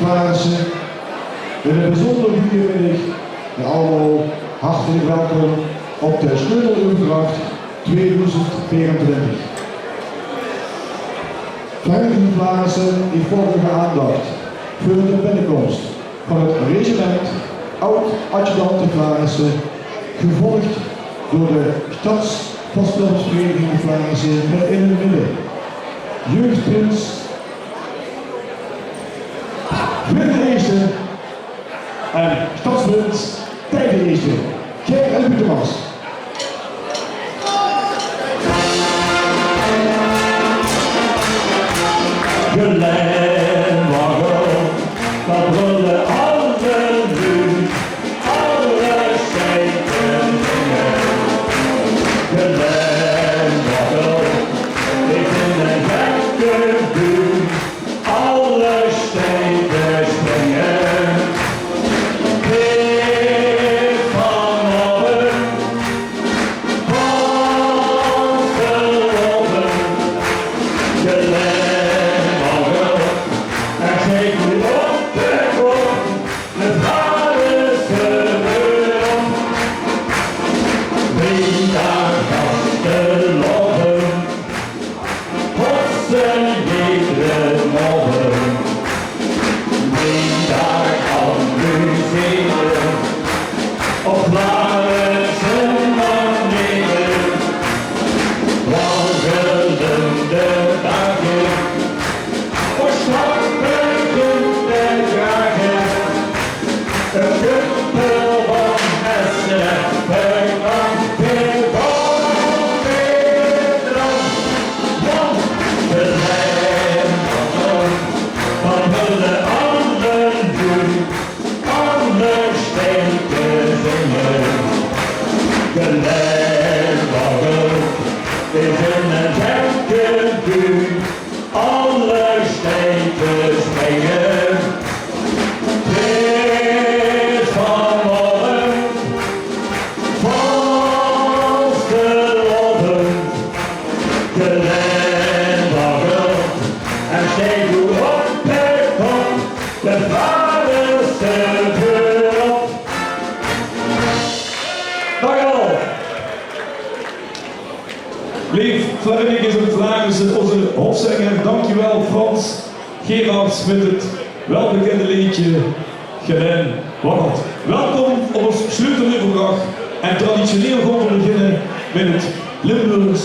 Vlaarsen. Met een bijzonder goede middag en allemaal hartelijk welkom op de Sleuteluurgracht 2024. Vrijwillige Vlaarsen die volgende aandacht voor de binnenkomst van het regiment Oud-Adjudant Vlaarsen, gevolgd door de Stadsvastbeeldsvereniging Vlaarsen met in het midden jeugdprins Willem Eerste en stadsprins Tijden Eerste, Ger en Butemans. Lief, vrijwilligers en Vlaarsen, onze hofzanger, dankjewel Frans Gerards met het welbekende liedje Gelen Waggelt. Welkom op ons Sleuteluurgracht en traditioneel gaan we beginnen met het Limburgs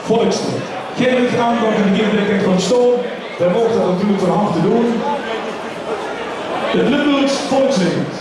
volkslied. Geen aandacht in de kinderen van Stoom, wij mogen dat natuurlijk van harte doen. Het Limburgs volkslied.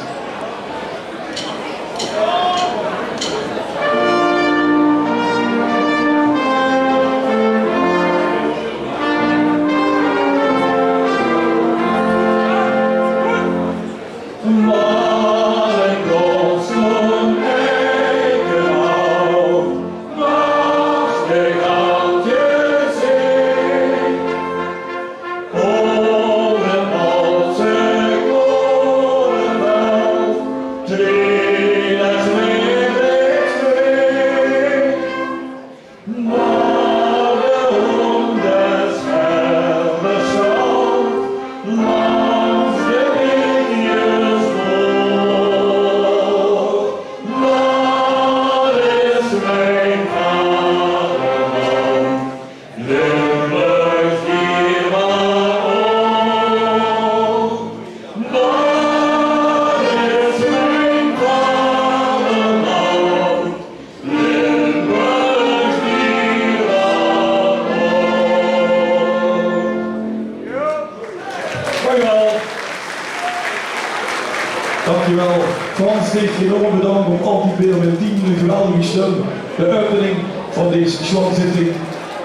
Dankjewel Frans, dit enorm bedankt om altijd weer met 10 minuten geweldige stem de opening van deze slagzitting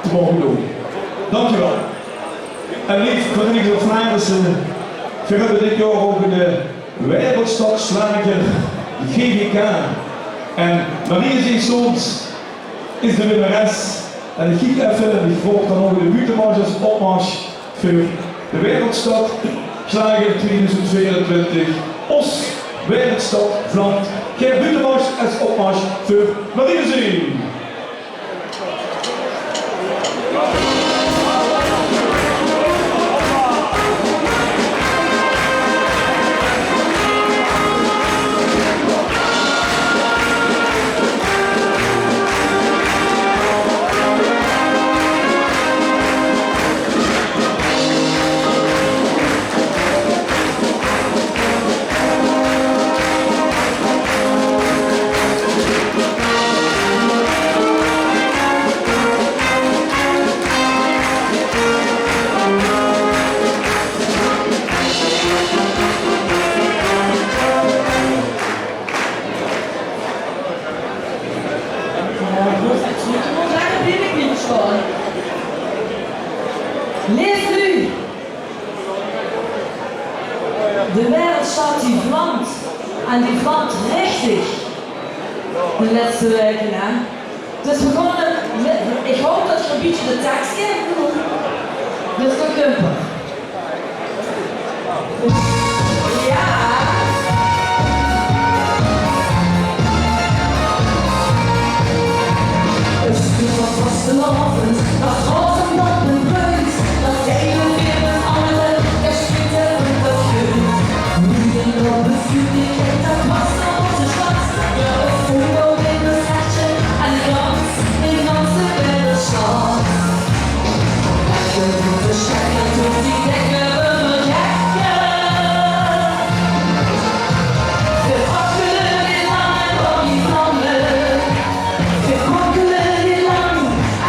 te mogen doen. Dankjewel. En lief Vereniging van Vlaarsen, we hebben dit jaar ook een wereldstadslager, de GGK. En Marie Zeesoons is de winnares. En ik kijk even en die volgt dan ook de Butemans opmars voor de Wereldstad Slager 2022. Os Wereldstad Vlaand. Ger Butemans als opmars voor Marie Zee. De wereldstad die vlamt. En die vlamt richtig. De laatste weken, hè. Dus we gaan ik hoop dat je een beetje de tekst kent. Dus we kumpen. Ja. Het is van vastelavond, dat gaat hem dat een bruid. Dat hele weer met alle, er schiet er een bevuur. Nu je nog bevuur, ik heb dat was nog onze stad. Ja, het voelt in het hartje en de ganse binnenstad. Je moet verschijnen tot die denken we vergekken. We wakkelen niet lang en van die vlammen. We wakkelen niet lang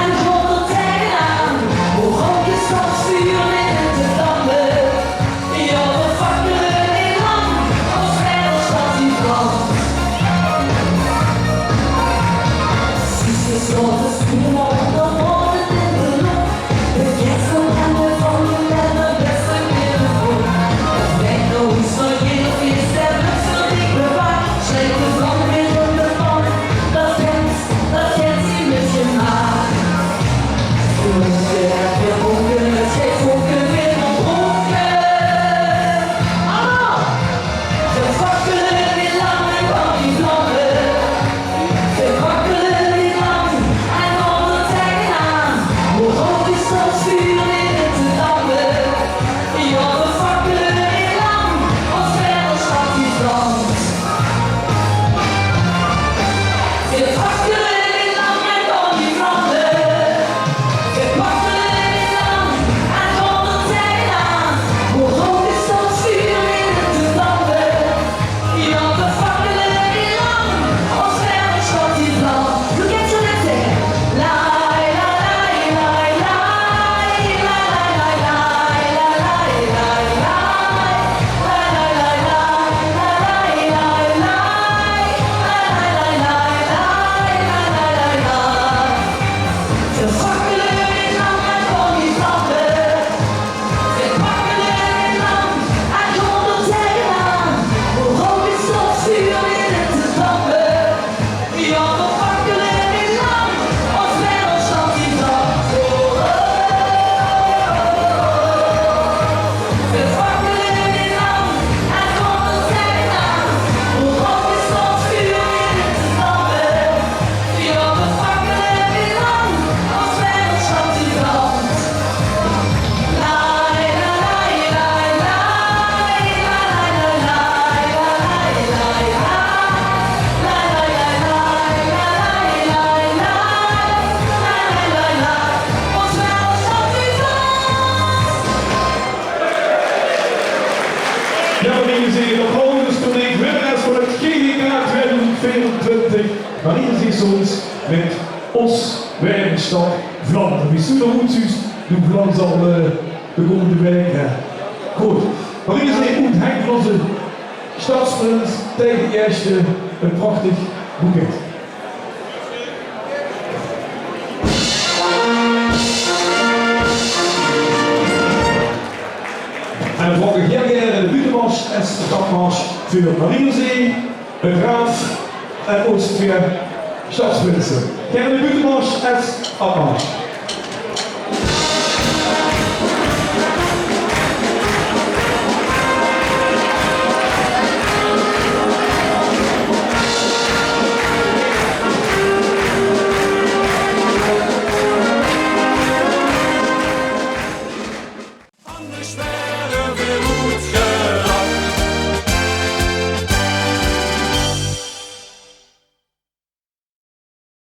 en God er tegenaan. Hoe rook is dat vuur in de dammen? Ja, we wakkelen niet lang als wereldstad die vlamt. Precies is wat de schoenen op, dan wordt het in de lucht. De kersen en de vallen en de beste binnenvoer. Het werkt nog iets van geen of iets, der lucht zo dik bewaard. Schreeuwt de vlam weer door de pan, dat kent hij met je maat. Toen is weer heb je bonken, het geeft bonken weer van bonken. Allemaal! We wakkelen niet lang en van die vlammen. We wakkelen niet lang en van er tegenaan. Hoe rook is dat vuur in de dammen? Ja, we wakkelen niet lang als wereldstad die vlamt. We wakkelen niet lang en van die vlammen. We wakkelen niet lang en van er tegenaan. Hoe rook is dat vuur in de dammen? Ja, we wakkelen niet lang als wereldstad die vlamt. Doe ik zo net zeggen. La la la la la la la la la la we wakkelen niet lang en van die vlammen. We wakkelen niet lang en God er tegenaan. Hoe rook is dat vuur in de dammen? Ja, we wakkelen niet lang als wereldstad die vlamt. We wakkelen niet lang en God er tegenaan. Hoe rook is dat vuur in de dammen? Ja, we wakkelen niet lang als wereldstad die vlamt. La la la la la Ja, meneer Zee, de volgende student winnaars voor het GGK 2024. Wanneer ze soms met ons Wereldstad Vlaanderen. Wie zoekt er goed juist, de Vlaam zal de komende weken. Goed. Wanneer ze goed hangt van onze stadsprins tegen de eerste een prachtig boeket. En we volgen heel gerne de buitenmars en de stadmars voor Marienzee, de Graaf en Oostveer stadsprinsen. Gerne de buitenmars en stadmars.